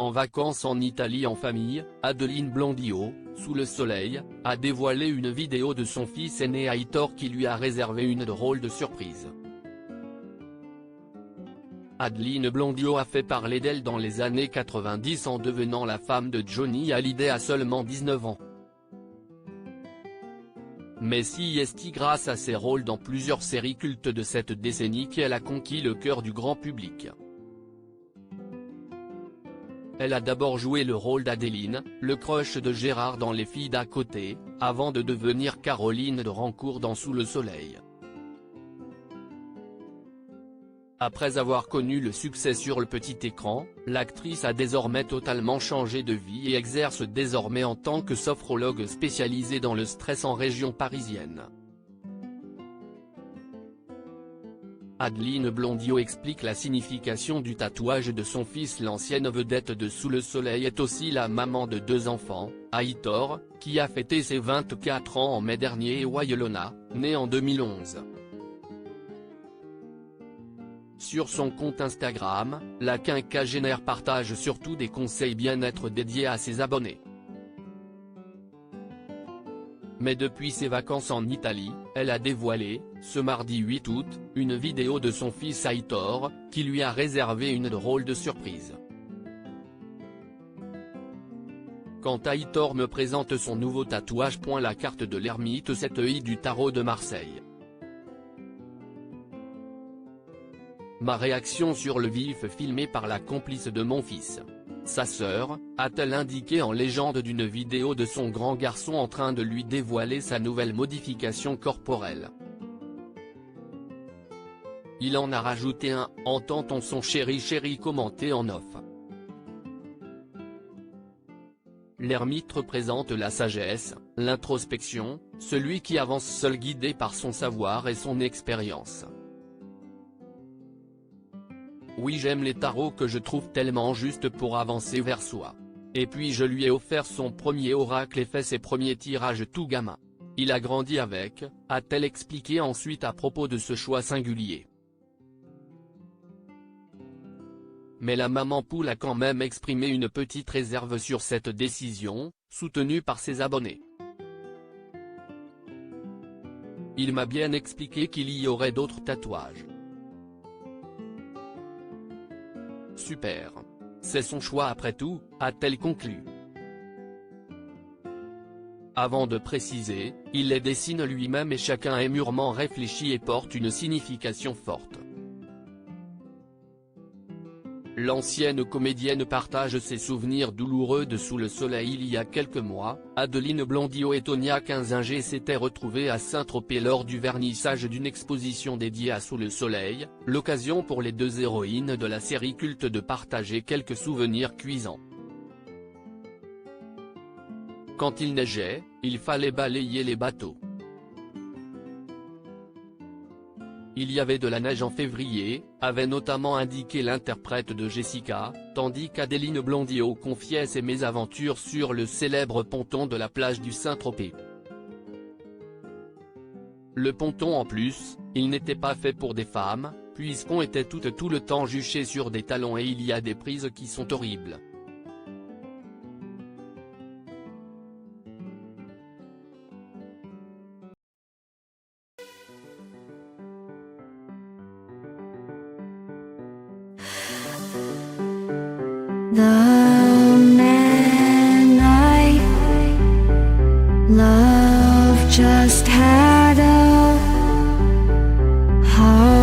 en vacances en Italie en famille, Adeline Blondiau, sous le soleil, a dévoilé une vidéo de son fils aîné Aitor qui lui a réservé une drôle de surprise. Adeline Blondiau a fait parler d'elle dans les années 90 en devenant la femme de Johnny Hallyday à seulement 19 ans. Mais si est grâce à ses rôles dans plusieurs séries cultes de cette décennie qu'elle a conquis le cœur du grand public. Elle a d'abord joué le rôle d'Adeline, le crush de Gérard dans Les filles d'à côté, avant de devenir Caroline de Rancourt dans Sous le soleil. Après avoir connu le succès sur le petit écran, l'actrice a désormais totalement changé de vie et exerce désormais en tant que sophrologue spécialisée dans le stress en région parisienne. Adeline Blondiau explique la signification du tatouage de son fils. L'ancienne vedette de Sous le soleil est aussi la maman de 2 enfants, Aitor, qui a fêté ses 24 ans en mai dernier, et Wailona, née en 2011. Sur son compte Instagram, la quinquagénaire partage surtout des conseils bien-être dédiés à ses abonnés. Mais depuis ses vacances en Italie, elle a dévoilé, ce mardi 8 août, une vidéo de son fils Aitor, qui lui a réservé une drôle de surprise. Quand Aitor me présente son nouveau tatouage. La carte de l'ermite, 7 œils du tarot de Marseille. Ma réaction sur le vif filmé par la complice de mon fils. Sa sœur, a-t-elle indiqué en légende d'une vidéo de son grand garçon en train de lui dévoiler sa nouvelle modification corporelle. Il en a rajouté un, entend-on son chéri commenter en off. L'ermite représente la sagesse, l'introspection, celui qui avance seul guidé par son savoir et son expérience. Oui, j'aime les tarots que je trouve tellement justes pour avancer vers soi. Et puis je lui ai offert son premier oracle et fait ses premiers tirages tout gamin. Il a grandi avec, a-t-elle expliqué ensuite à propos de ce choix singulier. Mais la maman poule a quand même exprimé une petite réserve sur cette décision, soutenue par ses abonnés. Il m'a bien expliqué qu'il y aurait d'autres tatouages. Super. C'est son choix après tout, a-t-elle conclu. Avant de préciser, il les dessine lui-même et chacun est mûrement réfléchi et porte une signification forte. L'ancienne comédienne partage ses souvenirs douloureux de Sous le soleil. Il y a quelques mois, Adeline Blondiau et Tonia Kinzinger s'étaient retrouvées à Saint-Tropez lors du vernissage d'une exposition dédiée à Sous le soleil, l'occasion pour les 2 héroïnes de la série culte de partager quelques souvenirs cuisants. Quand il neigeait, il fallait balayer les bateaux. Il y avait de la neige en février, avait notamment indiqué l'interprète de Jessica, tandis qu'Adeline Blondiau confiait ses mésaventures sur le célèbre ponton de la plage du Saint-Tropez. Le ponton en plus, il n'était pas fait pour des femmes, puisqu'on était tout le temps juché sur des talons et il y a des prises qui sont horribles. The man I love just had a heart